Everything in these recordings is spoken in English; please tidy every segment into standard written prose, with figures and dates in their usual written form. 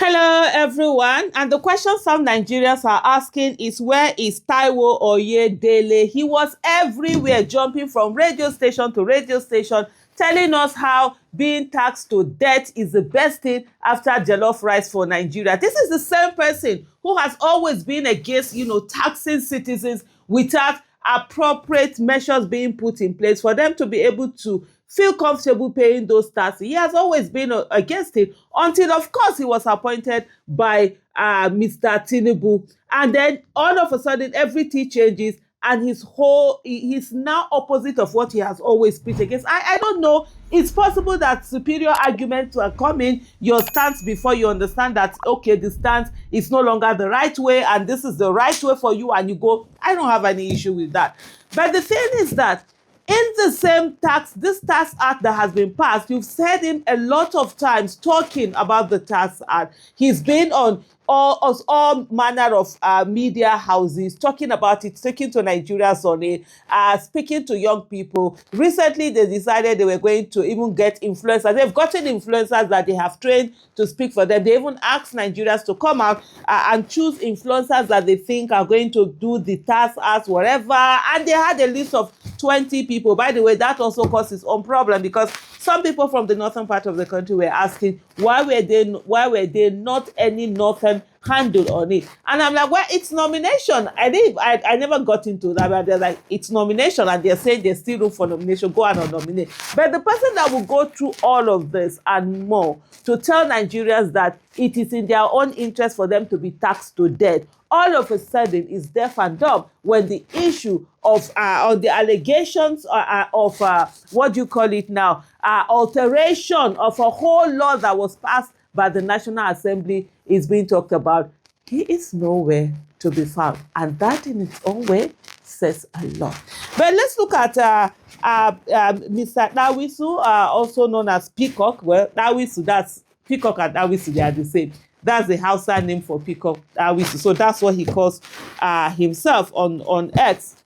Hello, everyone. And the question some Nigerians are asking is, where is Taiwo Oyedele? He was everywhere, jumping from radio station to radio station, telling us how being taxed to death is the best thing after jollof rice for Nigeria. This is the same person who has always been against, taxing citizens without appropriate measures being put in place for them to be able to feel comfortable paying those taxes. He has always been against it until, of course, he was appointed by Mr. Tinubu. And then all of a sudden, everything changes, and he's now opposite of what he has always preached against. I don't know. It's possible that superior arguments will come in your stance before you understand that, okay, the stance is no longer the right way and this is the right way for you, and you go, I don't have any issue with that. But the thing is that in the same this tax act that has been passed, you've heard him a lot of times talking about the tax act. He's been on all manner of media houses talking about it, speaking to Nigerians on it, speaking to young people. Recently, they decided they were going to even get influencers. They've gotten influencers that they have trained to speak for them. They even asked Nigerians to come out and choose influencers that they think are going to do the tax act, whatever. And they had a list of 20 people. By the way, that also caused its own problem, because some people from the northern part of the country were asking why were there not any northern handle on it. And I'm like, well, it's nomination. I never got into that, but they're like, it's nomination, and they're saying there's still room for nomination, go and nominate. But the person that will go through all of this and more to tell Nigerians that it is in their own interest for them to be taxed to death, all of a sudden is deaf and dumb when the issue of or the allegations of what do you call it now, alteration of a whole law that was passed by the National Assembly is being talked about. He is nowhere to be found, and that in its own way says a lot. But let's look at Mr. Dawisu, also known as Peacock. Well, Dawisu, that's Peacock and Dawisu, they are the same. That's the Hausa name for Peacock, Dawisu. So that's what he calls himself on X,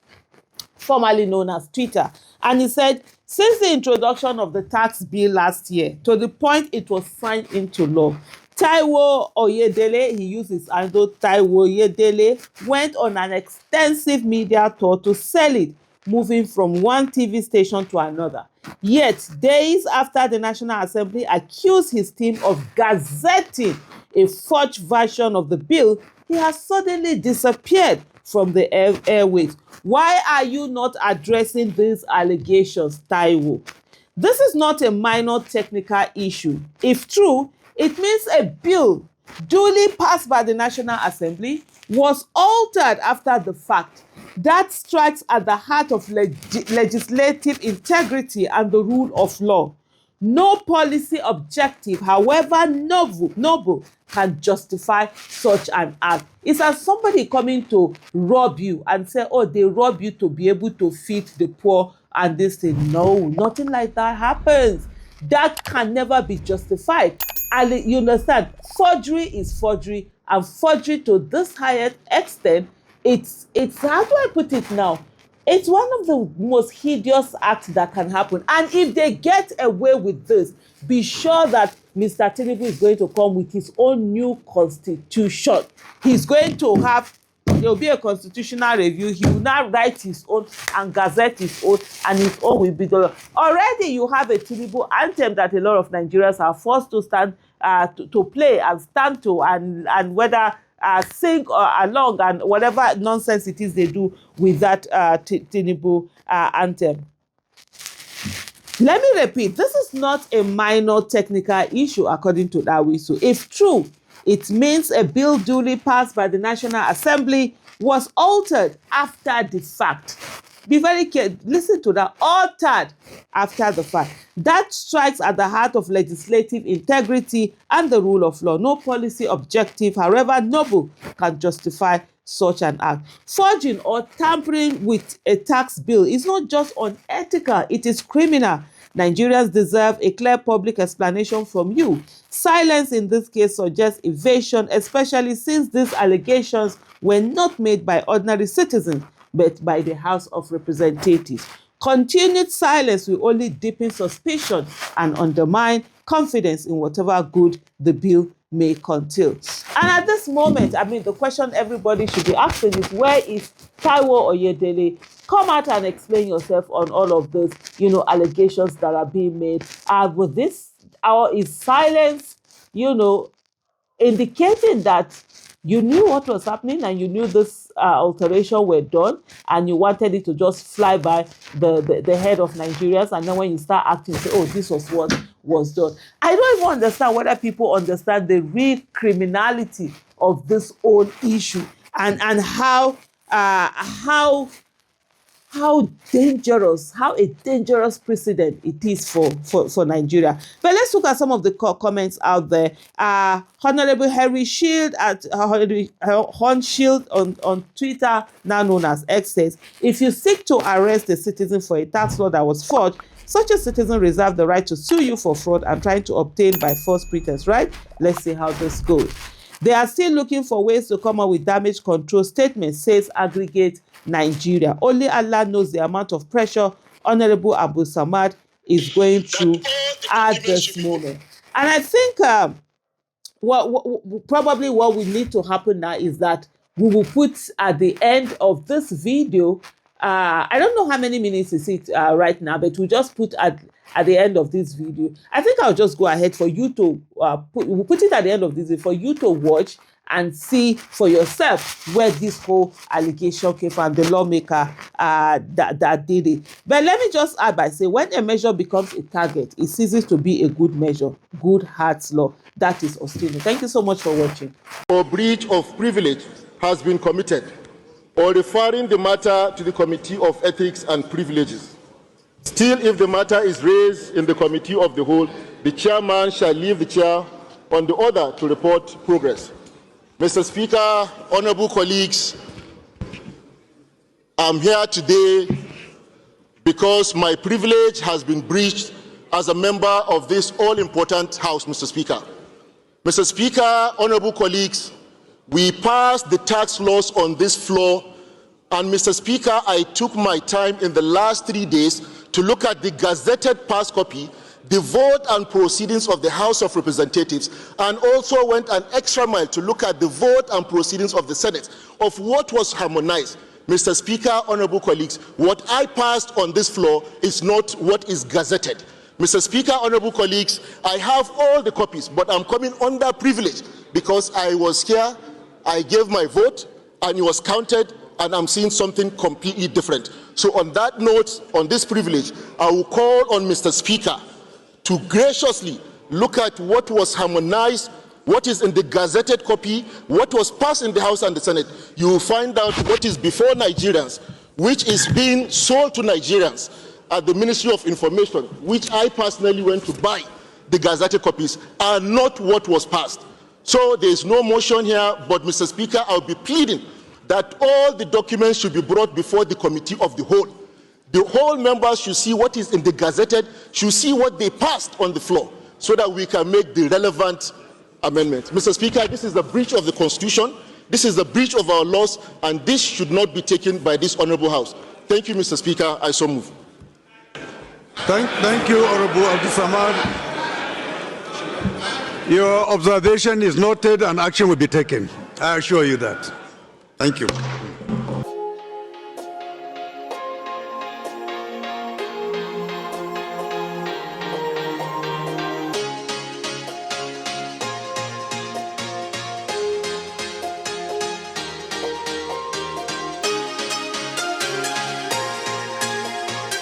formerly known as Twitter. And he said, since the introduction of the tax bill last year, to the point it was signed into law, Taiwo Oyedele, he used his handle Taiwo Oyedele, went on an extensive media tour to sell it, moving from one TV station to another. Yet, days after the National Assembly accused his team of gazetting a forged version of the bill, he has suddenly disappeared from the airwaves. Why are you not addressing these allegations, Taiwo? This is not a minor technical issue. If true, it means a bill duly passed by the National Assembly was altered after the fact. That strikes at the heart of legislative integrity and the rule of law. No policy objective, however noble, can justify such an act. It's as somebody coming to rob you and say, oh, they rob you to be able to feed the poor and this thing. No, nothing like that happens. That can never be justified. And you understand, forgery is forgery, and forgery to this higher extent, it's how do I put it now? It's one of the most hideous acts that can happen. And if they get away with this, be sure that Mr. Tinubu is going to come with his own new constitution. He's going to have, there will be a constitutional review. He will now write his own and gazette his own, and his own will be the law. Already you have a Tinubu anthem that a lot of Nigerians are forced to stand to play and stand to, and whether sing along and whatever nonsense it is they do with that Tinubu anthem. Let me repeat, this is not a minor technical issue according to Dawisu. If true, it means a bill duly passed by the National Assembly was altered after the fact. Be very careful. Listen to that. Altered after the fact. That strikes at the heart of legislative integrity and the rule of law. No policy objective, however noble, can justify such an act. Forging or tampering with a tax bill is not just unethical, it is criminal. Nigerians deserve a clear public explanation from you. Silence in this case suggests evasion, especially since these allegations were not made by ordinary citizens, but by the House of Representatives. Continued silence will only deepen suspicion and undermine confidence in whatever good the bill may contain. And at this moment, I mean, the question everybody should be asking is, where is Taiwo Oyedele? Come out and explain yourself on all of those, allegations that are being made. With this, is silence, indicating that you knew what was happening and you knew this alteration were done and you wanted it to just fly by the head of Nigerians, and then when you start acting, say, oh, this was what was done. I don't even understand whether people understand the real criminality of this whole issue and how a dangerous precedent it is for Nigeria. But let's look at some of the comments out there. Honorable Harry Shield at Horn Shield on Twitter, now known as X, says, if you seek to arrest a citizen for a tax law that was forged, such a citizen reserves the right to sue you for fraud and trying to obtain by false pretense, right? Let's see how this goes. They are still looking for ways to come up with damage control statements, says Aggregate Nigeria. Only Allah knows the amount of pressure Honorable Abu Samad is going through at this moment. And I think probably what will need to happen now is that we will put at the end of this video, I don't know how many minutes is it right now, but we'll just put at the end of this video. I think I'll just go ahead for you to we'll put it at the end of this video for you to watch and see for yourself where this whole allegation came from, the lawmaker that did it. But let me just add by saying, when a measure becomes a target, it ceases to be a good measure. Good heart's law. That is Ostino. Thank you so much for watching. Or breach of privilege has been committed, or referring the matter to the Committee of Ethics and Privileges. Still, if the matter is raised in the Committee of the Whole, the chairman shall leave the chair on the order to report progress. Mr. Speaker, honorable colleagues, I'm here today because my privilege has been breached as a member of this all-important House, Mr. Speaker. Mr. Speaker, honorable colleagues, we passed the tax laws on this floor, and Mr. Speaker, I took my time in the last 3 days to look at the gazetted past copy, the vote and proceedings of the House of Representatives, and also went an extra mile to look at the vote and proceedings of the Senate of what was harmonized. Mr. Speaker, honorable colleagues, what I passed on this floor is not what is gazetted. Mr. Speaker, honorable colleagues, I have all the copies, but I'm coming under privilege because I was here, I gave my vote, and it was counted, and I'm seeing something completely different. So on that note, on this privilege, I will call on Mr. Speaker to graciously look at what was harmonized, what is in the gazetted copy, what was passed in the House and the Senate. You will find out what is before Nigerians, which is being sold to Nigerians at the Ministry of Information, which I personally went to buy the gazetted copies, are not what was passed. So there is no motion here, but Mr. Speaker, I'll be pleading that all the documents should be brought before the Committee of the Whole. The whole members should see what is in the gazetted, should see what they passed on the floor, so that we can make the relevant amendments. Mr. Speaker, this is a breach of the Constitution, this is a breach of our laws, and this should not be taken by this honorable House. Thank you, Mr. Speaker. I so move. Thank you, Honorable Abdul Samad. Your observation is noted and action will be taken. I assure you that. Thank you.